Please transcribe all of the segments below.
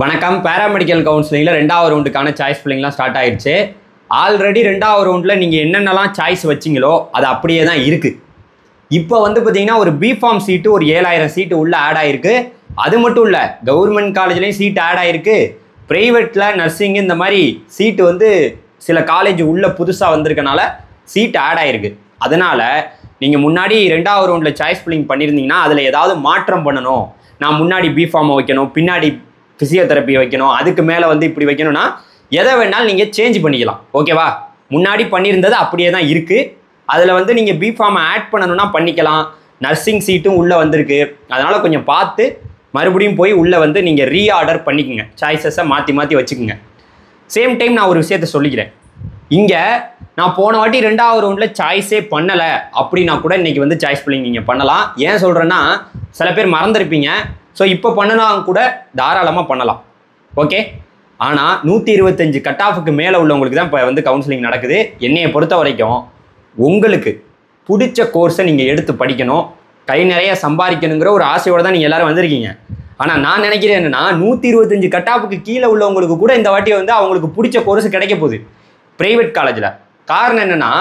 வணக்கம். பேராமெடிக்கல் கவுன்சிலிங்கில் 2வது ரவுண்டுக்கான சாய்ஸ் ஃபில்லிங்லாம் ஸ்டார்ட் ஆயிடுச்சு. ஆல்ரெடி 2வது ரவுண்டில் நீங்கள் என்னென்னலாம் சாய்ஸ் வச்சிங்களோ அது அப்படியே தான் இருக்குது. இப்போ வந்து பார்த்தீங்கன்னா ஒரு பிஃபார்ம் சீட்டு ஒரு 7000 சீட்டு உள்ளே ஆட் ஆகிருக்கு. அது மட்டும் இல்லை, கவர்மெண்ட் காலேஜ்லேயும் சீட் ஆட் ஆகிருக்கு. ப்ரைவேட்டில் நர்சிங் இந்த மாதிரி சீட்டு வந்து சில காலேஜ் உள்ளே புதுசாக வந்திருக்கனால சீட் ஆட் ஆகிருக்கு. அதனால் நீங்கள் முன்னாடி 2வது ரவுண்டில் சாய்ஸ் ஃபில்லிங் பண்ணியிருந்தீங்கன்னா அதில் ஏதாவது மாற்றம் பண்ணணும், நான் முன்னாடி பிஃபார்மை வைக்கணும், பின்னாடி ஃபிசியோதெரப்பி வைக்கணும், அதுக்கு மேலே வந்து இப்படி வைக்கணும்னா எதை வேணாலும் நீங்கள் சேஞ்ச் பண்ணிக்கலாம். ஓகேவா? முன்னாடி பண்ணியிருந்தது அப்படியே தான் இருக்குது. அதில் வந்து நீங்கள் பிஃபார்மை ஆட் பண்ணணும்னா பண்ணிக்கலாம். நர்சிங் சீட்டும் உள்ளே வந்திருக்கு. அதனால் கொஞ்சம் பார்த்து மறுபடியும் போய் உள்ளே வந்து நீங்கள் ரீஆர்டர் பண்ணிக்கோங்க. சாய்ஸஸை மாற்றி மாற்றி வச்சுக்கோங்க. சேம் டைம் நான் ஒரு விஷயத்த சொல்லிக்கிறேன். இங்கே நான் போன வாட்டி 2வது ரவுண்டில் சாய்ஸே பண்ணலை அப்படின்னா கூட இன்றைக்கி வந்து சாய்ஸ் ஃபில்லிங் நீங்கள் பண்ணலாம். ஏன் சொல்கிறேன்னா, சில பேர் மறந்துருப்பீங்க. ஸோ இப்போ பண்ணலாம் கூட தாராளமாக பண்ணலாம். ஓகே. ஆனால் 125 கட் ஆஃபுக்கு மேலே உள்ளவங்களுக்கு தான் இப்போ வந்து கவுன்சிலிங் நடக்குது. என்னையை பொறுத்த வரைக்கும் உங்களுக்கு பிடிச்ச கோர்ஸை நீங்கள் எடுத்து படிக்கணும், கை நிறைய சம்பாதிக்கணுங்கிற ஒரு ஆசையோடு தான் நீங்கள் எல்லோரும் வந்திருக்கீங்க. ஆனால் நான் நினைக்கிறேன் என்னென்னா, 125 கட் ஆஃபுக்கு கீழே உள்ளவங்களுக்கு கூட இந்த வாட்டி வந்து அவங்களுக்கு பிடிச்ச கோர்ஸ் கிடைக்க போகுது ப்ரைவேட் காலேஜில். காரணம் என்னென்னா,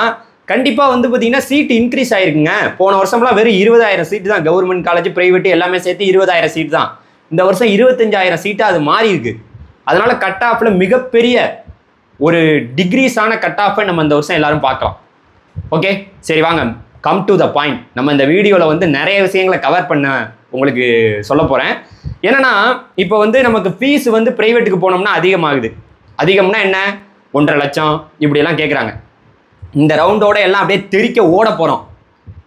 கண்டிப்பாக வந்து பார்த்தீங்கன்னா சீட் இன்க்ரீஸ் ஆகிருக்குங்க. போன வருஷம்லாம் வெறும் 20000 சீட்டு தான். கவர்மெண்ட் காலேஜ் ப்ரைவேட்டு எல்லாமே சேர்த்து 20000 சீட் தான். இந்த வருஷம் 25000 சீட்டாக அது மாறி இருக்கு. அதனால் கட் ஆஃபில் மிகப்பெரிய ஒரு டிக்ரீஸான கட் ஆஃபை நம்ம இந்த வருஷம் எல்லாரும் பார்க்கலாம். ஓகே, சரி வாங்க, கம் டு த பாயிண்ட். நம்ம இந்த வீடியோவில் வந்து நிறைய விஷயங்களை கவர் பண்ண உங்களுக்கு சொல்ல போகிறேன். என்னென்னா, இப்போ வந்து நமக்கு ஃபீஸ் வந்து ப்ரைவேட்டுக்கு போனோம்னா அதிகமாகுது. அதிகம்னா என்ன? 1.5 லட்சம் இப்படியெல்லாம் கேட்குறாங்க. இந்த ரவுண்டோட எல்லாம் அப்படியே தெறிக்க ஓட போகிறோம்.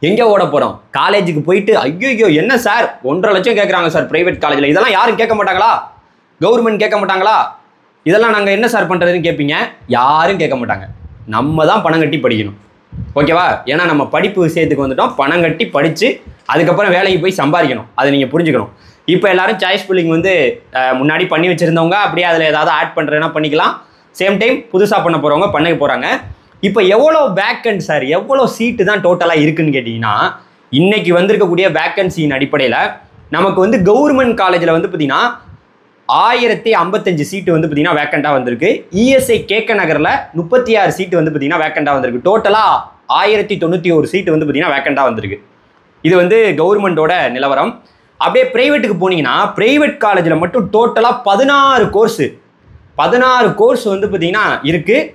எங்கே ஓட போகிறோம்? காலேஜுக்கு போயிட்டு, ஐயோ என்ன சார் 1.5 லட்சம் கேட்குறாங்க சார் ப்ரைவேட் காலேஜில், இதெல்லாம் யாரும் கேட்க மாட்டாங்களா? கவர்மெண்ட் கேட்க மாட்டாங்களா? இதெல்லாம் நாங்கள் என்ன சார் பண்ணுறதுன்னு கேட்பீங்க. யாரும் கேட்க மாட்டாங்க. நம்ம தான் பணம் கட்டி படிக்கணும். ஓகேவா? ஏன்னா நம்ம படிப்பு விஷயத்துக்கு வந்துட்டோம். பணம் கட்டி படித்து அதுக்கப்புறம் வேலைக்கு போய் சம்பாதிக்கணும். அதை நீங்கள் புரிஞ்சுக்கணும். இப்போ எல்லோரும் சாய்ஸ் ஃபில்லிங் வந்து முன்னாடி பண்ணி வச்சுருந்தவங்க அப்படியே அதில் ஏதாவது ஆட் பண்ணுறதுனா பண்ணிக்கலாம். சேம் டைம் புதுசாக பண்ண போகிறவங்க பண்ண போகிறாங்க. இப்போ எவ்வளோ வேக்கன்ட் சார், எவ்வளோ சீட்டு தான் டோட்டலாக இருக்குதுன்னு கேட்டிங்கன்னா, இன்றைக்கி வந்திருக்கக்கூடிய வேக்கன்சியின் அடிப்படையில் நமக்கு வந்து கவர்மெண்ட் காலேஜில் வந்து பார்த்திங்கன்னா 1055 சீட்டு வந்து பார்த்திங்கன்னா வேக்கண்ட்டாக வந்திருக்கு. இஎஸ்ஐ கேக்க நகரில் 36 சீட்டு வந்து பார்த்திங்கன்னா வேக்கண்ட்டாக வந்திருக்கு. டோட்டலாக 1091 சீட்டு வந்து பார்த்திங்கன்னா வேக்கண்ட்டாக வந்திருக்கு. இது வந்து கவர்மெண்ட்டோட நிலவரம். அப்படியே ப்ரைவேட்டுக்கு போனீங்கன்னா, ப்ரைவேட் காலேஜில் மட்டும் டோட்டலாக 16 கோர்ஸ் வந்து பார்த்திங்கன்னா இருக்குது.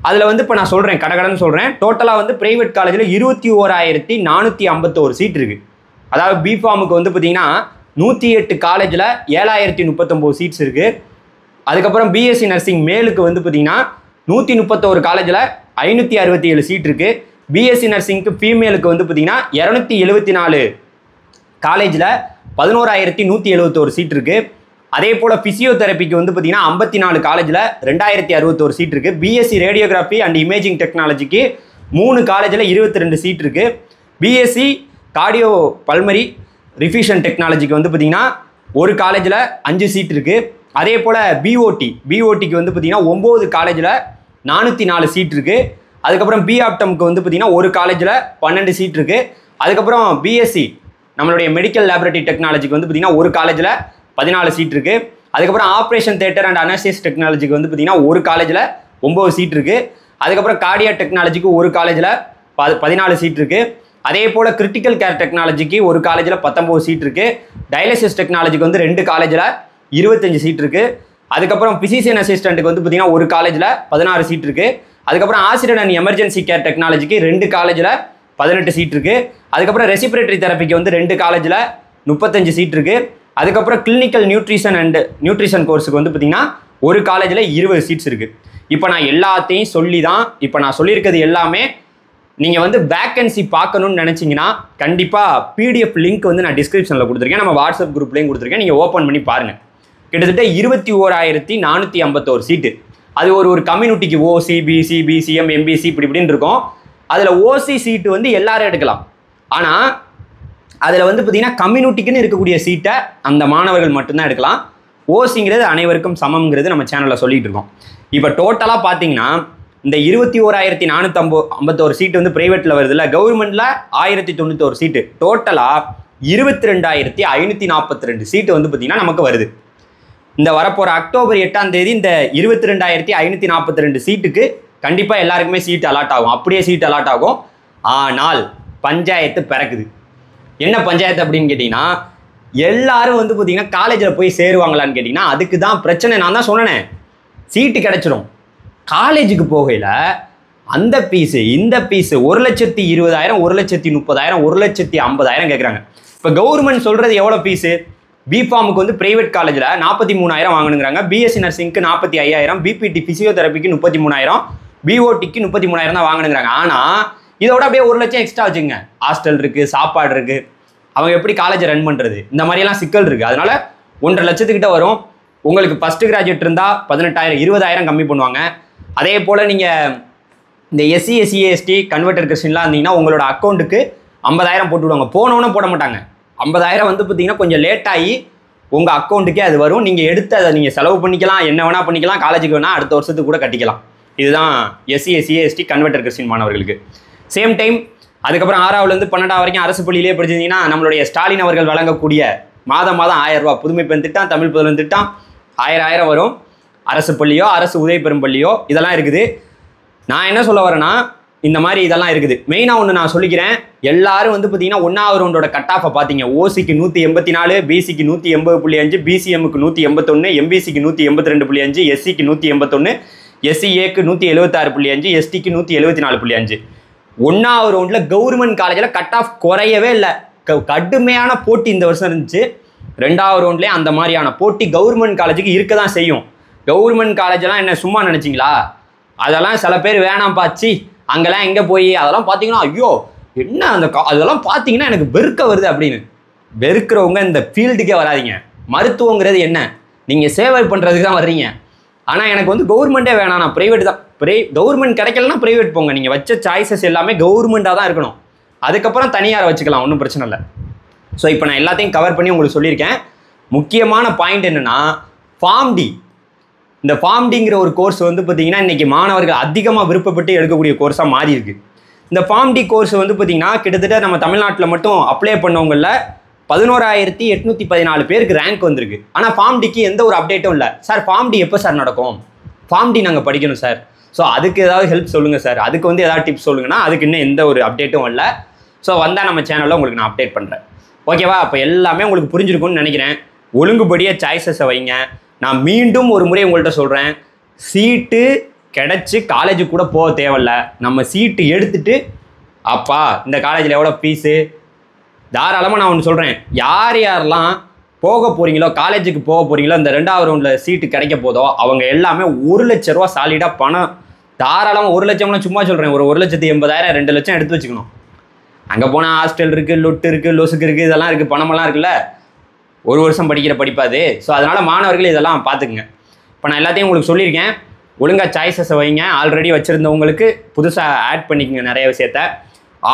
அதில் வந்து இப்போ நான் சொல்கிறேன், கடகடன்னு சொல்கிறேன். டோட்டலாக வந்து ப்ரைவேட் காலேஜில் 21451 சீட் இருக்குது. அதாவது பிஃபார்முக்கு வந்து பார்த்திங்கன்னா 108 காலேஜில் 7039 சீட்ஸ் இருக்குது. அதுக்கப்புறம் பிஎஸ்சி நர்சிங் மேலுக்கு வந்து பார்த்திங்கன்னா 131 காலேஜில் 567 சீட் இருக்குது. பிஎஸ்சி நர்சிங்க்கு ஃபீமேலுக்கு வந்து பார்த்திங்கன்னா 274 காலேஜில் 11171 சீட் இருக்குது. அதே போல் ஃபிசியோதெரப்பிக்கு வந்து பார்த்திங்கன்னா 54 காலேஜில் 2061 சீட் இருக்குது. பிஎஸ்சி ரேடியோகிராஃபி அண்ட் இமேஜிங் டெக்னாலஜிக்கு 3 காலேஜில் 22 சீட் இருக்குது. பிஎஸ்சி கார்டியோ பல்மரி ரிஃபிஷன் டெக்னாலஜிக்கு வந்து பார்த்திங்கன்னா ஒரு காலேஜில் 5 சீட் இருக்குது. அதே போல் பிஓடிக்கு வந்து பார்த்திங்கன்னா 9 காலேஜில் 404 சீட் இருக்குது. அதுக்கப்புறம் பிஆப்டம்க்கு வந்து பார்த்திங்கன்னா ஒரு காலேஜில் 12 சீட் இருக்குது. அதுக்கப்புறம் பிஎஸ்சி நம்மளுடைய மெடிக்கல் லேபரேட்டரி டெக்னாலஜிக்கு வந்து பார்த்திங்கன்னா ஒரு காலேஜில் 14 சீட் இருக்குது. அதுக்கப்புறம் ஆப்ரேஷன் தியேட்டர் அண்ட் அனஸ்தீசியா டெக்னாலஜிக்கு வந்து பார்த்திங்கன்னா ஒரு காலேஜில் 9 சீட் இருக்குது. அதுக்கப்புறம் கார்டியா டெக்னாலஜிக்கு ஒரு காலேஜில் 14 சீட் இருக்குது. அதே போல் கிரிட்டிக்கல் கேர் டெக்னாலஜிக்கு ஒரு காலேஜில் 19 சீட் இருக்குது. டயாலிசிஸ் டெக்னாலஜிக்கு வந்து 2 காலேஜில் 25 சீட் இருக்குது. அதுக்கப்புறம் ஃபிசிஷியன் அசிஸ்டண்ட்டுக்கு வந்து பார்த்திங்கன்னா ஒரு காலேஜில் 16 சீட் இருக்குது. அதுக்கப்புறம் ஆக்சிடென்ட் அண்ட் எமர்ஜென்சி கேர் டெக்னாலஜிக்கு 2 காலேஜில் 18 சீட் இருக்குது. அதுக்கப்புறம் ரெசிபிரேட்டரி தெரப்பிக்கு வந்து 2 காலேஜில் 35 சீட் இருக்குது. அதுக்கப்புறம் கிளினிக்கல் நியூட்ரிஷன் கோர்ஸுக்கு வந்து பார்த்திங்கன்னா ஒரு காலேஜில் 20 சீட்ஸ் இருக்குது. இப்போ நான் எல்லாத்தையும் சொல்லி தான், இப்போ நான் சொல்லியிருக்கிறது எல்லாமே நீங்கள் வந்து வேக்கன்சி பார்க்கணுன்னு நினச்சிங்கன்னா கண்டிப்பாக பிடிஎஃப் லிங்க் வந்து நான் டிஸ்கிரிப்ஷனில் கொடுத்துருக்கேன். நம்ம வாட்ஸ்அப் குரூப்லேயும் கொடுத்துருக்கேன். நீங்கள் ஓப்பன் பண்ணி பாருங்கள். கிட்டத்தட்ட 21451 சீட்டு. அது ஒரு கம்யூனிட்டிக்கு ஓசி, பிசி, பிசிஎம், எம்பிசி இப்படின்னு இருக்கும். அதில் ஓசி சீட்டு வந்து எல்லாரும் எடுக்கலாம். ஆனால் அதில் வந்து பார்த்திங்கன்னா கம்யூனிட்டிக்குன்னு இருக்கக்கூடிய சீட்டை அந்த மாணவர்கள் மட்டும்தான் எடுக்கலாம். ஓசிங்கிறது அனைவருக்கும் சமம்ங்கிறது நம்ம சேனலில் சொல்லிகிட்டு இருக்கோம். இப்போ டோட்டலாக பார்த்தீங்கன்னா இந்த 21451 சீட்டு வந்து ப்ரைவேட்டில் வருதுல்ல, கவர்மெண்ட்டில் 1091 சீட்டு. டோட்டலாக 22542 சீட்டு வந்து பார்த்திங்கன்னா நமக்கு வருது. இந்த வரப்போகிற அக்டோபர் 8ஆம் தேதி இந்த 22,542 சீட்டுக்கு கண்டிப்பாக எல்லாருக்குமே சீட் அலாட் ஆகும். அப்படியே சீட் அலாட் ஆகும். ஆனால் பஞ்சாயத்து பிறக்குது. என்ன பஞ்சாயத்து அப்படின்னு கேட்டிங்கன்னா, எல்லாரும் வந்து பார்த்தீங்கன்னா காலேஜில் போய் சேருவாங்களான்னு கேட்டிங்கன்னா அதுக்கு தான் பிரச்சனை. நான் தான் சொன்னேன், சீட்டு கிடச்சிடும். காலேஜுக்கு போகையில் அந்த ஃபீஸு இந்த ஃபீஸு 1,20,000 1,30,000 1,50,000 கேட்குறாங்க. இப்போ கவர்மெண்ட் சொல்கிறது எவ்வளோ ஃபீஸு? பிஃபார்முக்கு வந்து ப்ரைவேட் காலேஜில் 43,000 வாங்கணுங்கிறாங்க, பிஎஸ்சி நர்சிங்க்கு 45,000, பிபிடி ஃபிசியோதெரபிக்கு 33,000, பிஓடிக்கு 33,000 தான் வாங்கணுங்கிறாங்க. ஆனால் இதோட அப்படியே 1 லட்சம் எக்ஸ்ட்ரா வச்சுங்க. ஹாஸ்டல் இருக்குது, சாப்பாடு இருக்குது, அவங்க எப்படி காலேஜை ரன் பண்ணுறது, இந்த மாதிரியெல்லாம் சிக்கல் இருக்குது. அதனால் 1.5 லட்சத்துக்கிட்ட வரும். உங்களுக்கு ஃபஸ்ட்டு கிராஜுவேட் இருந்தால் 18,000 20,000 கம்மி பண்ணுவாங்க. அதே போல் நீங்கள் இந்த எஸ்சி எஸ்சி எஸ்டி கன்வெர்டர் கிறிஸ்டின்லாம் இருந்தீங்கன்னா உங்களோட அக்கௌண்ட்டுக்கு 50,000 போட்டு விடுவாங்க. போனோன்னு போட மாட்டாங்க. 50,000 வந்து பார்த்தீங்கன்னா கொஞ்சம் லேட் ஆகி உங்கள் அக்கௌண்ட்டுக்கே அது வரும். நீங்கள் எடுத்து அதை நீங்கள் செலவு பண்ணிக்கலாம், என்ன வேணால் பண்ணிக்கலாம், காலேஜுக்கு வேணால் அடுத்த வருஷத்துக்கு கூட கட்டிக்கலாம். இதுதான் SC SC ST converted Christian மாணவர்களுக்கு. சேம் டைம் அதுக்கப்புறம் 6ஆவதுலேருந்து 12ஆவது வரைக்கும் அரசு பள்ளியிலே படிச்சிருந்தீங்கன்னா நம்மளுடைய ஸ்டாலின் அவர்கள் வழங்கக்கூடிய மாதம் 1000 ரூபா புதுமை பெண் திட்டம், தமிழ் புதல்வன் திட்டம் 1000 வரும். அரசு பள்ளியோ அரசு உதவி பெறும் பள்ளியோ இதெல்லாம் இருக்குது. நான் என்ன சொல்ல வரேன்னா, இந்த மாதிரி இதெல்லாம் இருக்குது. மெயினாக ஒன்று நான் சொல்லிக்கிறேன், எல்லாரும் வந்து பார்த்தீங்கன்னா 1வது ரவுண்டோட கட் ஆஃபை பார்த்தீங்க. ஓசிக்கு 184, பிசிக்கு 180.5, பிசிஎம்முக்கு 181, எம்பிசிக்கு 182.5, எஸ்சிக்கு 181, எஸ்சிஏக்கு 176.5, எஸ்டிக்கு 174.5. 1வது ரவுண்டில் கவர்மெண்ட் காலேஜில் கட் ஆஃப் குறையவே இல்லை. கடுமையான போட்டி இந்த வருஷம் இருந்துச்சு. 2வது ரவுண்ட்லேயே அந்த மாதிரியான போட்டி கவர்மெண்ட் காலேஜுக்கு இருக்க தான் செய்யும். கவர்மெண்ட் காலேஜெல்லாம் என்ன சும்மா நினச்சிங்களா? அதெல்லாம் சில பேர் வேணாம் பாச்சு அங்கெல்லாம் எங்கே போய் அதெல்லாம் பார்த்தீங்கன்னா ஐயோ என்ன அந்த அதெல்லாம் பார்த்தீங்கன்னா எனக்கு வெறுக்க வருது அப்படின்னு. வெறுக்கிறவங்க இந்த ஃபீல்டுக்கே வராதிங்க. மருத்துவங்கிறது என்ன? நீங்கள் சேவை பண்ணுறதுக்கு தான் வர்றீங்க. ஆனால் எனக்கு வந்து கவர்மெண்ட்டே வேணாம், நான் ப்ரைவேட் தான். கவர்மெண்ட் கிடைக்கலன்னா ப்ரைவேட் போங்க. நீங்கள் வச்ச சாய்ஸஸ் எல்லாமே கவர்மெண்ட்டாக தான் இருக்கணும். அதுக்கப்புறம் தனியாரை வச்சுக்கலாம், ஒன்றும் பிரச்சனை இல்லை. ஸோ இப்போ நான் எல்லாத்தையும் கவர் பண்ணி உங்களுக்கு சொல்லியிருக்கேன். முக்கியமான பாயிண்ட் என்னென்னா, ஃபார்ம் டி. இந்த ஃபார்ம் டிங்கிற ஒரு கோர்ஸ் வந்து பார்த்தீங்கன்னா இன்றைக்கி மாணவர்கள் அதிகமாக விருப்பப்பட்டு எடுக்கக்கூடிய கோர்ஸாக மாறி இருக்குது. இந்த ஃபார்ம் டி கோர்ஸ் வந்து பார்த்தீங்கன்னா கிட்டத்தட்ட நம்ம தமிழ்நாட்டில் மட்டும் அப்ளை பண்ணவங்களில் 11,814 பேருக்கு ரேங்க் வந்திருக்கு. ஆனால் ஃபார்ம் டிக்கு எந்த ஒரு அப்டேட்டும் இல்லை. சார் ஃபார்ம் டி எப்போ சார் நடக்கும்? ஃபார்ம் டி நாங்கள் படிக்கணும் சார். ஸோ அதுக்கு ஏதாவது ஹெல்ப் சொல்லுங்கள் சார், அதுக்கு வந்து ஏதாவது டிப்ஸ் சொல்லுங்கன்னா அதுக்கு இன்னும் எந்த ஒரு அப்டேட்டும் இல்லை. ஸோ வந்தால் நம்ம சேனலில் உங்களுக்கு நான் அப்டேட் பண்ணுறேன். ஓகேவா? அப்போ எல்லாமே உங்களுக்கு புரிஞ்சிருக்கும்னு நினைக்கிறேன். ஒழுங்குபடியாக சாய்ஸஸை வைங்க. நான் மீண்டும் ஒரு முறை உங்கள்கிட்ட சொல்கிறேன், சீட்டு கிடச்சி காலேஜுக்கு கூட போக தேவையில்ல. நம்ம சீட்டு எடுத்துகிட்டு அப்பா இந்த காலேஜில் எவ்வளோ ஃபீஸு தாராளமாக நான் ஒன்று சொல்கிறேன், யார் யாரெல்லாம் போக போகிறீங்களோ காலேஜுக்கு போக போகிறீங்களோ இந்த 2வது ரவுண்டில் சீட்டு கிடைக்க போதோ அவங்க எல்லாமே 1 லட்ச ரூபா சாலிடாக பணம் தாராளமாக 1 லட்சம்லாம் சும்மா சொல்கிறேன், ஒரு 1,80,000 2 லட்சம் எடுத்து வச்சுக்கணும். அங்கே போனால் ஹாஸ்டல் இருக்குது, லொட்டு இருக்குது, லொசுக்கு இருக்குது, இதெல்லாம் இருக்குது, பணமெல்லாம் இருக்குல்ல. 1 வருஷம் படிக்கிற படிப்பாது. ஸோ அதனால் மாணவர்கள் இதெல்லாம் பார்த்துக்குங்க. இப்போ நான் எல்லாத்தையும் உங்களுக்கு சொல்லியிருக்கேன். ஒழுங்காக சாய்ஸஸை வைங்க. ஆல்ரெடி வச்சுருந்தவங்களுக்கு புதுசாக ஆட் பண்ணிக்கோங்க நிறைய விஷயத்த.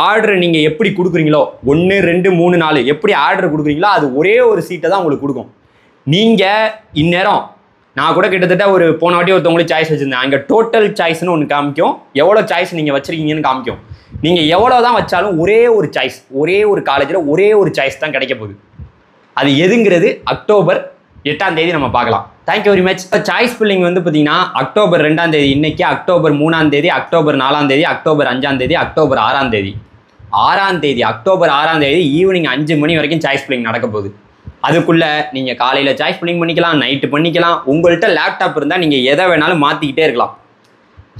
ஆர்டர் நீங்கள் எப்படி கொடுக்குறீங்களோ 1 2 3 4 எப்படி ஆர்டர் கொடுக்குறீங்களோ அது ஒரே ஒரு சீட்டை தான் உங்களுக்கு கொடுக்கும். நீங்கள் இந்நேரம் நான் கூட கிட்டத்தட்ட ஒரு போன வாட்டி ஒருத்தவங்களுக்கு சாய்ஸ் வச்சுருந்தேன். அங்கே டோட்டல் சாய்ஸ்னு ஒன்று காமிக்கும், எவ்வளோ சாய்ஸ் நீங்கள் வச்சுருக்கீங்கன்னு காமிக்கும். நீங்கள் எவ்வளோ தான் வச்சாலும் ஒரே ஒரு சாய்ஸ், ஒரே ஒரு காலேஜில் ஒரே ஒரு சாய்ஸ் தான் கிடைக்க போகுது. அது எதுங்கிறது அக்டோபர் 8ஆம் தேதி நம்ம பார்க்கலாம். Thank you very much. Choice filling வந்து பார்த்தீங்கன்னா அக்டோபர் 2ஆம் தேதி இன்னைக்கு, அக்டோபர் 3ஆம் தேதி, அக்டோபர் 4ஆம் தேதி, அக்டோபர் 5ஆம் தேதி, அக்டோபர் 6ஆம் தேதி. அக்டோபர் 6ஆம் தேதி ஈவினிங் 5 மணி வரைக்கும் சாய்ஸ் ஃபில்லிங் நடக்க போகுது. அதுக்குள்ளே நீங்கள் காலையில் சாய்ஸ் ஃபில்லிங் பண்ணிக்கலாம், நைட்டு பண்ணிக்கலாம். உங்கள்கிட்ட லேப்டாப் இருந்தால் நீங்கள் எதை வேணாலும் மாற்றிக்கிட்டே இருக்கலாம்.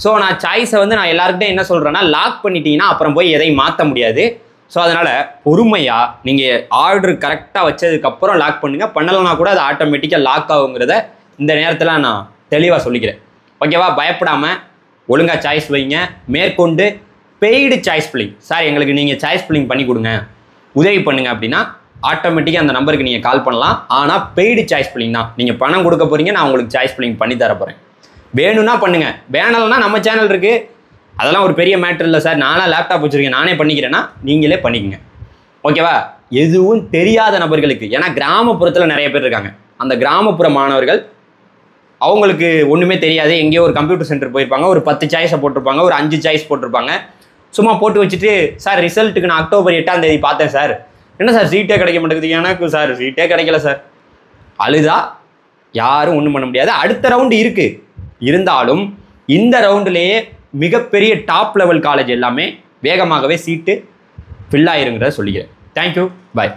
ஸோ நான் சாய்ஸை வந்து நான் எல்லாருக்கிட்டையும் என்ன சொல்கிறேன்னா, லாக் பண்ணிட்டீங்கன்னா அப்புறம் போய் எதையும் மாற்ற முடியாது. ஸோ அதனால் பொறுமையாக நீங்கள் ஆர்டர் கரெக்டாக வச்சதுக்கப்புறம் லாக் பண்ணுங்கள். பண்ணலைன்னா கூட அது ஆட்டோமேட்டிக்காக லாக் ஆகுங்கிறத இந்த நேரத்தில் நான் தெளிவாக சொல்லிக்கிறேன். ஓகேவா? பயப்படாமல் ஒழுங்காக சாய்ஸ் வைங்க. மேற்கொண்டு பெய்டு சாய்ஸ் ஃபில்லிங், சார் எங்களுக்கு நீங்கள் சாய்ஸ் ஃபில்லிங் பண்ணி கொடுங்க, உதவி பண்ணுங்கள் அப்படின்னா ஆட்டோமேட்டிக்காக அந்த நம்பருக்கு நீங்கள் கால் பண்ணலாம். ஆனால் பெய்டு சாய்ஸ் ஃபில்லிங் தான். நீங்கள் பணம் கொடுக்க போகிறீங்க, நான் உங்களுக்கு சாய்ஸ் ஃபில்லிங் பண்ணி தர போகிறேன். வேணும்னா பண்ணுங்கள், வேணலைன்னா நம்ம சேனல் இருக்குது, அதெல்லாம் ஒரு பெரிய மேட்டர் இல்லை சார், நானாக லேப்டாப் வச்சுருக்கேன் நானே பண்ணிக்கிறேன்னா நீங்களே பண்ணிக்கங்க. ஓகேவா? எதுவும் தெரியாத நபர்களுக்கு, ஏன்னா கிராமப்புறத்தில் நிறைய பேர் இருக்காங்க, அந்த கிராமப்புற மாணவர்கள் அவங்களுக்கு ஒன்றுமே தெரியாது, எங்கேயோ ஒரு கம்ப்யூட்டர் சென்டர் போயிருப்பாங்க, ஒரு 10 சாய்ஸை போட்டிருப்பாங்க, ஒரு 5 சாய்ஸ் போட்டிருப்பாங்க, சும்மா போட்டு வச்சுட்டு சார் ரிசல்ட்டுக்கு நான் அக்டோபர் 8ஆம் தேதி பார்த்தேன் சார், என்ன சார் சீட்டே கிடைக்க மாட்டேங்குது, எனக்கு சார் சீட்டே கிடைக்கல சார், அழுதா யாரும் ஒன்றும் பண்ண முடியாது. அடுத்த ரவுண்டு இருக்குது, இருந்தாலும் இந்த ரவுண்டுலேயே மிகப்பெரிய டாப் லெவல் காலேஜ் எல்லாமே வேகமாகவே சீட்டு ஃபில் ஆயிருங்கிறத சொல்லிக்கிறேன். தேங்க்யூ, பாய்.